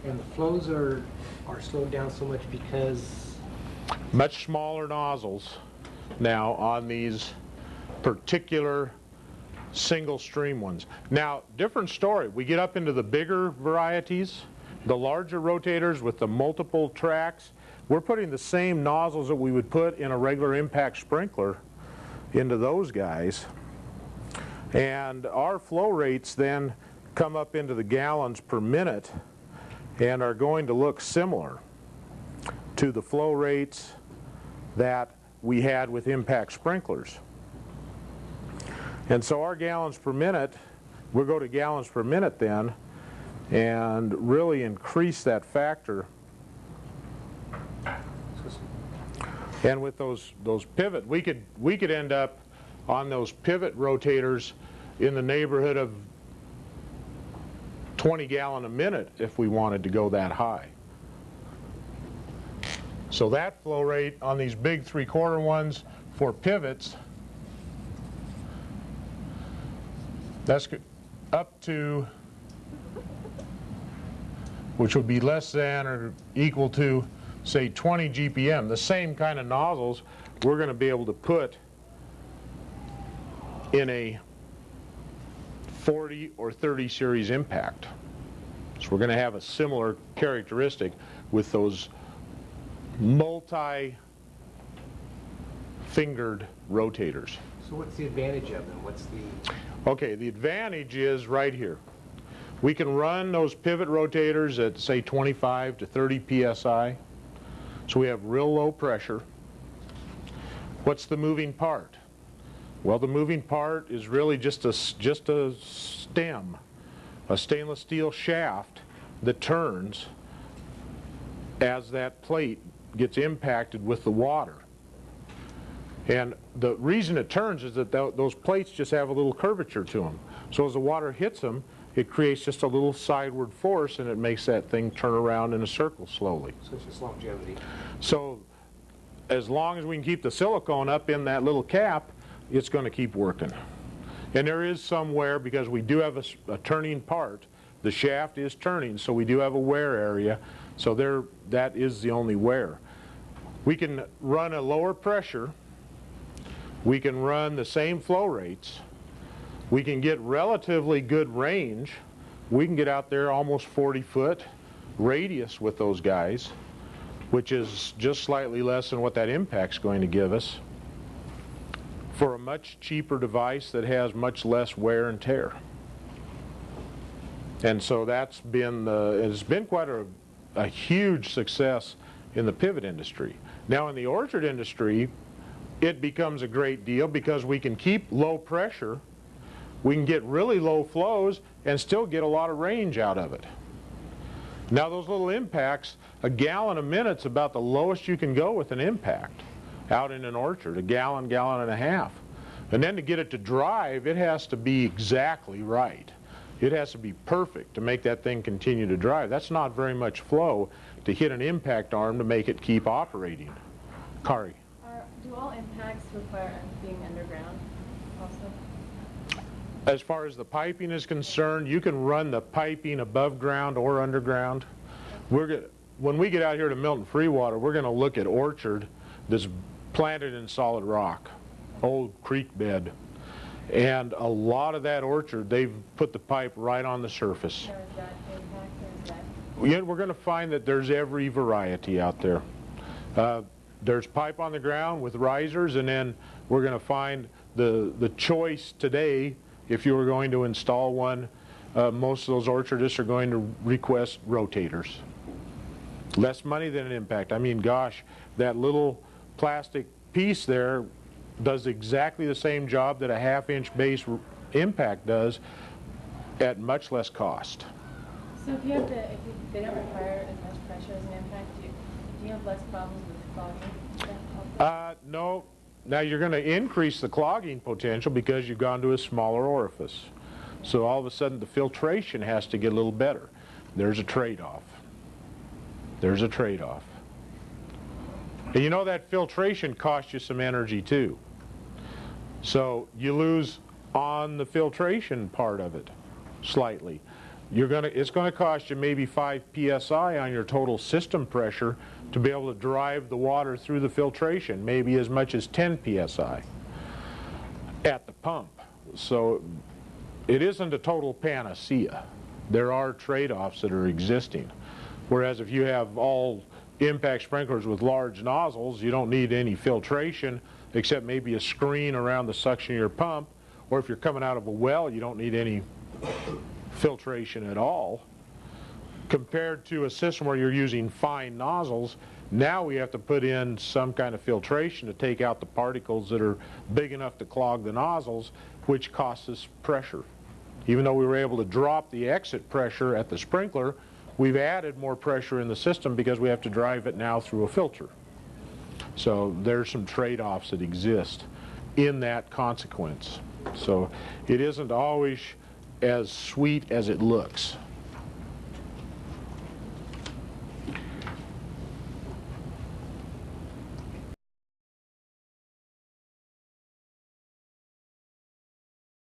And the flows are slowed down so much because? Much smaller nozzles now on these particular single stream ones. Now, different story. We get up into the bigger varieties, the larger rotators with the multiple tracks. We're putting the same nozzles that we would put in a regular impact sprinkler into those guys. And our flow rates then come up into the gallons per minute and are going to look similar to the flow rates that we had with impact sprinklers. And so our gallons per minute, we'll go to gallons per minute then and really increase that factor. And with those pivot, we could end up on those pivot rotators in the neighborhood of 20 gallon a minute if we wanted to go that high. So that flow rate on these big 3/4 ones for pivots, that's up to, which would be less than or equal to, say, 20 GPM. The same kind of nozzles we're going to be able to put in a 40 or 30 series impact. So we're going to have a similar characteristic with those multi-fingered rotators. So what's the advantage of them? What's the... Okay, the advantage is right here. We can run those pivot rotators at, say, 25 to 30 psi. So we have real low pressure. What's the moving part? Well, the moving part is really just a stem, a stainless steel shaft that turns as that plate gets impacted with the water. And the reason it turns is that those plates just have a little curvature to them. So as the water hits them, it creates just a little sideward force, and it makes that thing turn around in a circle slowly. So it's just longevity. So as long as we can keep the silicone up in that little cap, it's going to keep working. And there is some wear because we do have a turning part. The shaft is turning, so we do have a wear area. So that is the only wear. We can run a lower pressure. We can run the same flow rates. We can get relatively good range. We can get out there almost 40-foot radius with those guys, which is just slightly less than what that impact's going to give us, for a much cheaper device that has much less wear and tear. And so that's been it's been quite a huge success in the pivot industry. Now in the orchard industry, it becomes a great deal because we can keep low pressure, we can get really low flows, and still get a lot of range out of it. Now those little impacts, a gallon a minute's about the lowest you can go with an impact out in an orchard, a gallon, gallon and a half. And then to get it to drive, it has to be exactly right. It has to be perfect to make that thing continue to drive. That's not very much flow to hit an impact arm to make it keep operating. Kari. Do all impacts require being underground also? As far as the piping is concerned, you can run the piping above ground or underground. When we get out here to Milton Freewater, we're going to look at orchard that's planted in solid rock, old creek bed. And a lot of that orchard, they've put the pipe right on the surface. Now, is that impact or is that... Yeah, we're going to find that there's every variety out there. There's pipe on the ground with risers, and then we're going to find the choice today. If you were going to install one, most of those orchardists are going to request rotators. Less money than an impact. I mean, gosh, that little plastic piece there does exactly the same job that a half-inch base impact does at much less cost. So if they don't require as much pressure as an impact, do you have less problems with clogging? No. Now you're going to increase the clogging potential because you've gone to a smaller orifice. So all of a sudden the filtration has to get a little better. There's a trade-off. There's a trade-off. And you know that filtration costs you some energy too. So you lose on the filtration part of it slightly. it's going to cost you maybe 5 psi on your total system pressure to be able to drive the water through the filtration, maybe as much as 10 psi at the pump. So it isn't a total panacea. There are trade-offs that are existing. Whereas if you have all impact sprinklers with large nozzles, you don't need any filtration except maybe a screen around the suction of your pump, or if you're coming out of a well, you don't need any filtration at all. Compared to a system where you're using fine nozzles, now we have to put in some kind of filtration to take out the particles that are big enough to clog the nozzles, which costs us pressure. Even though we were able to drop the exit pressure at the sprinkler, we've added more pressure in the system because we have to drive it now through a filter. So there's some trade-offs that exist in that consequence. So it isn't always as sweet as it looks.